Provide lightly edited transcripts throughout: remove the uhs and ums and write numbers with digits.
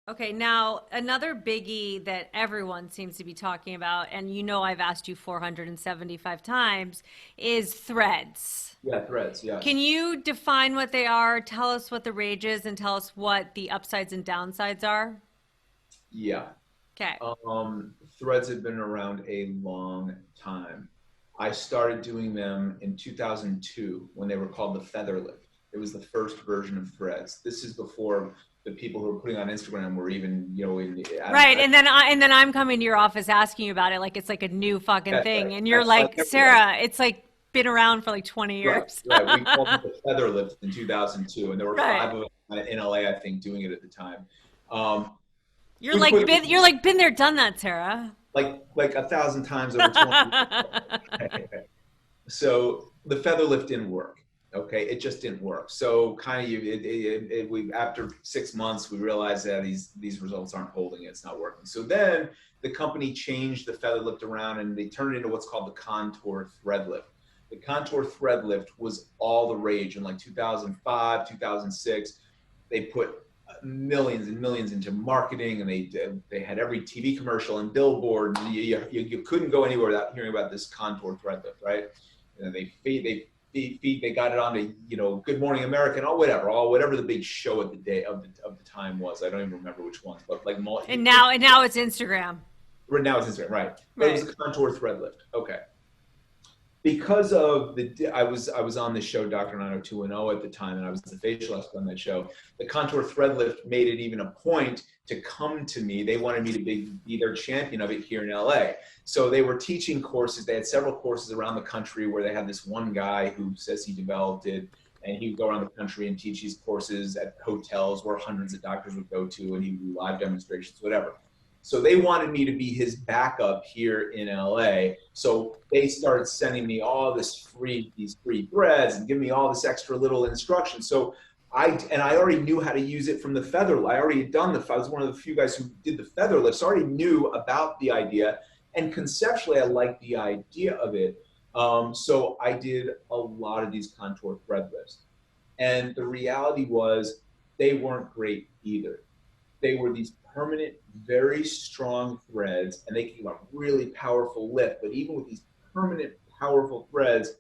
Okay, now another biggie that everyone seems to be talking about, and you know I've asked you 475 times, is threads. Yeah, threads, Can yes. you define what they are, tell us what the rage is, and tell us what the upsides and downsides are? Yeah. Okay. Threads have been around a long time. I started doing them in 2002 when they were called the feather lift. It was the first version of threads. This is before the people who were putting on Instagram were even, in the, Right, and then I'm coming to your office asking you about it like it's like a new fucking that's right. thing, and you're That's like like, everybody. Sarah, it's like been around for like 20 Right, years. right. We called it the feather lift in 2002, and there were Right. five of us in LA, I think, doing it at the time. Um, You're we like quit been you're like been there, done that, Sarah. like 1,000 times over 20. So the feather lift didn't work. Okay, it just didn't work. So kind of we after 6 months we realized that these results aren't holding. It's not working. So then the company changed the feather lift around and they turned it into what's called the contour thread lift. The contour thread lift was all the rage in like 2005, 2006. They put millions and millions into marketing, and they had every TV commercial and billboard. And you couldn't go anywhere without hearing about this contour thread lift, right? And they got it on to Good Morning America and whatever the big show of the day of the time was. I don't even remember which ones, but like And now it's Instagram. right now it's Instagram, right? But it was Right. a contour thread lift. Okay, because of I was on the show Dr. 90210 at the time, and I was the facial expert on that show. The contour thread lift made it even a point to come to me. They wanted me to be their champion of it here in LA. So they were teaching courses. They had several courses around the country where they had this one guy who says he developed it, and he would go around the country and teach these courses at hotels where hundreds of doctors would go to, and he would do live demonstrations, whatever. So they wanted me to be his backup here in LA. So they started sending me all these free threads and giving me all this extra little instruction. So I already knew how to use it from the feather. I already had done I was one of the few guys who did the feather lift. So I already knew about the idea, and conceptually I liked the idea of it. So I did a lot of these contour thread lifts, and the reality was they weren't great either. They were these permanent, very strong threads, and they gave a really powerful lift. But even with these permanent, powerful threads,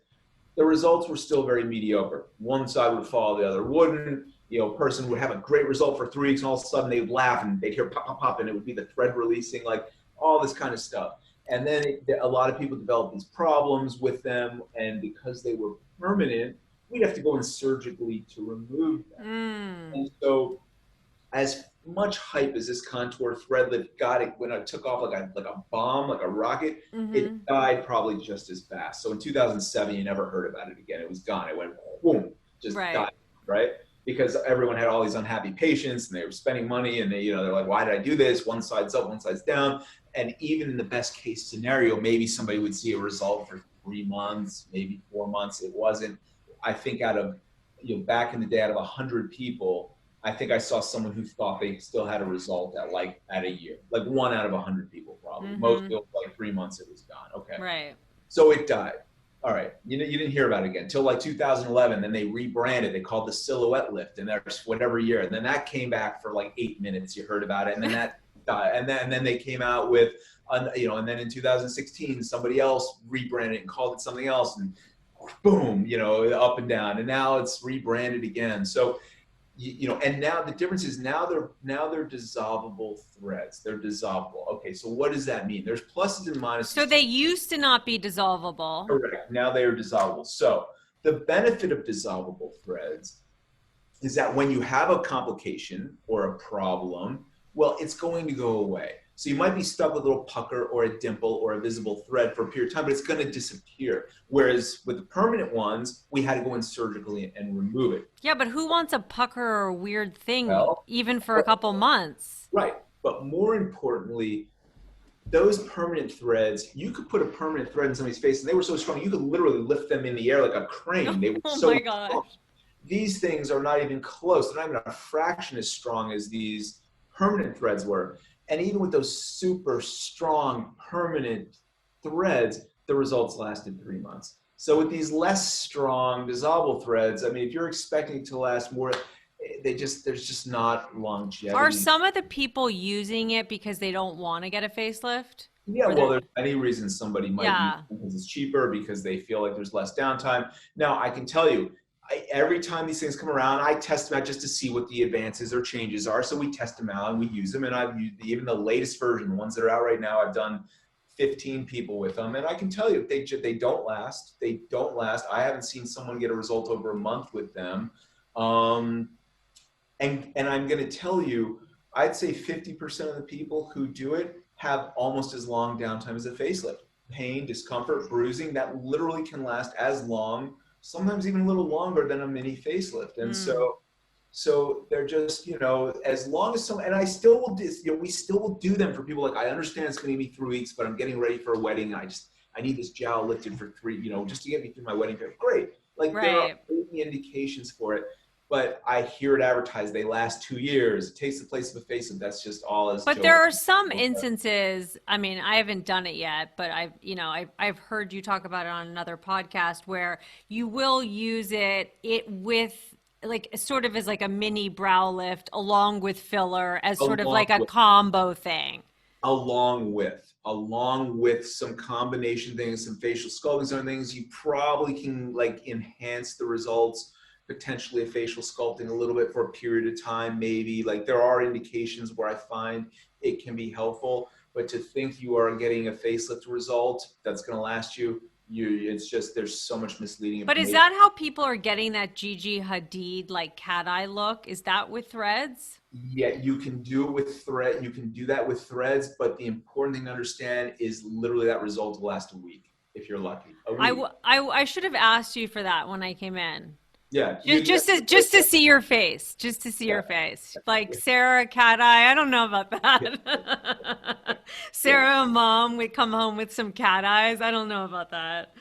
the results were still very mediocre. One side would fall, the other wouldn't. A person would have a great result for 3 weeks, and all of a sudden they'd laugh and they'd hear pop, pop, pop, and it would be the thread releasing, like all this kind of stuff. And then a lot of people developed these problems with them, and because they were permanent, we'd have to go in surgically to remove them. Mm. And so as much hype as this contour thread lift got, it when it took off like a bomb, like a rocket, it Mm-hmm. died probably just as fast. So in 2007, you never heard about it again. It was gone. It went boom, just Right. died, right? Because everyone had all these unhappy patients and they were spending money, and they're like, why did I do this? One side's up, one side's down. And even in the best case scenario, maybe somebody would see a result for 3 months, maybe 4 months. It wasn't. I think out of back in the day, out of 100 people, I think I saw someone who thought they still had a result at a year, like 1 out of 100 people probably. Most Mm-hmm. people, like 3 months, it was gone. Okay, Right. so it died. All right, you didn't hear about it again until like 2011. Then they rebranded. They called the silhouette lift, and there's whatever year. And then that came back for like 8 minutes. You heard about it, and then that died. And then they came out with, and then in 2016, somebody else rebranded it and called it something else, and boom, up and down. And now it's rebranded again. So and now the difference is now they're dissolvable threads. They're dissolvable. Okay, so what does that mean? There's pluses and So minuses to they it. used to not be dissolvable. Correct. Now they are dissolvable. So the benefit of dissolvable threads is that when you have a complication or a problem, well, it's going to go away. So you might be stuck with a little pucker or a dimple or a visible thread for a period of time, but it's going to disappear. Whereas with the permanent ones, we had to go in surgically and remove it. Yeah, but who wants a pucker or a weird thing Well, even for a couple months? right. But more importantly, those permanent threads, you could put a permanent thread in somebody's face and they were so strong, you could literally lift them in the air like a crane. They were Oh so my strong. gosh. These things are not even close. They're not even a fraction as strong as these permanent threads were. And even with those super strong permanent threads, the results lasted 3 months. So with these less strong dissolvable threads, I mean, if you're expecting it to last more, there's just not longevity. Are some of the people using it because they don't want to get a facelift? Yeah, Or well, they're, there's many reasons somebody might use yeah. it because it's cheaper, because they feel like there's less downtime. Now, I can tell you, every time these things come around, I test them out just to see what the advances or changes are. So we test them out and we use them. And I've used even the latest version, the ones that are out right now. I've done 15 people with them, and I can tell you they don't last. They don't last. I haven't seen someone get a result over a month with them. Um, and I'm going to tell you, I'd say 50% of the people who do it have almost as long downtime as a facelift. Pain, discomfort, bruising, that literally can last as long, sometimes even a little longer than a mini facelift. And so they're just, as long as and I still will do, we still will do them for people. Like, I understand it's going to be 3 weeks, but I'm getting ready for a wedding. I need this jowl lifted for 3, just to get me through my wedding period. Great. Like, there are Right. indications for it. But I hear it advertised, they last 2 years. It takes the place of a facelift. That's just all as But Joe. there are some instances, I mean, I haven't done it yet, but I've heard you talk about it on another podcast where you will use it with like sort of as like a mini brow lift along with filler as sort of along like a with, combo thing. along with some combination things, some facial sculpting, some things, you probably can like enhance the results. Potentially a facial sculpting a little bit for a period of time, maybe. Like, there are indications where I find it can be helpful, but to think you are getting a facelift result that's going to last it's just, there's so much misleading But is information. that how people are getting that Gigi Hadid like cat eye look? Is that with threads? Yeah, you can do it with thread. You can do that with threads, but the important thing to understand is literally that result will last a week if you're lucky. A week. I should have asked you for that when I came in. Yeah. Just to see your face, just to see Yeah. your face. Like Sarah cat eye, I don't know about that. Sarah mom would come home with some cat eyes. I don't know about that.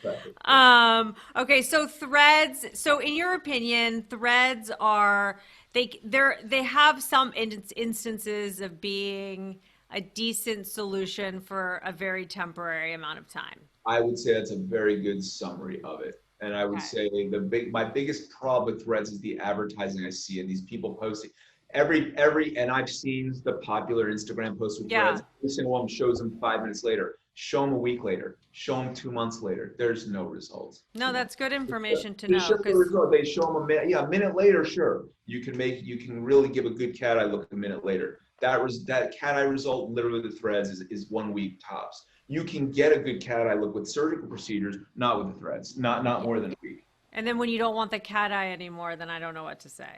Okay, so threads. So in your opinion, threads are they have some instances of being a decent solution for a very temporary amount of time. I would say that's a very good summary of it. And I would Okay. say my biggest problem with threads is the advertising I see, and these people posting and I've seen the popular Instagram posts with Yeah. threads. Every single one shows them 5 minutes later, show them a week later, show them 2 months later. There's no results. No, that's good information to They know show the because result. They show them a minute. Yeah, a minute later, sure. You can really give a good cat eye look a minute later. That cat eye result, literally the threads, is 1 week tops. You can get a good cat eye look with surgical procedures, not with the threads, not more than a week. and then when you don't want the cat eye anymore, then I don't know what to say.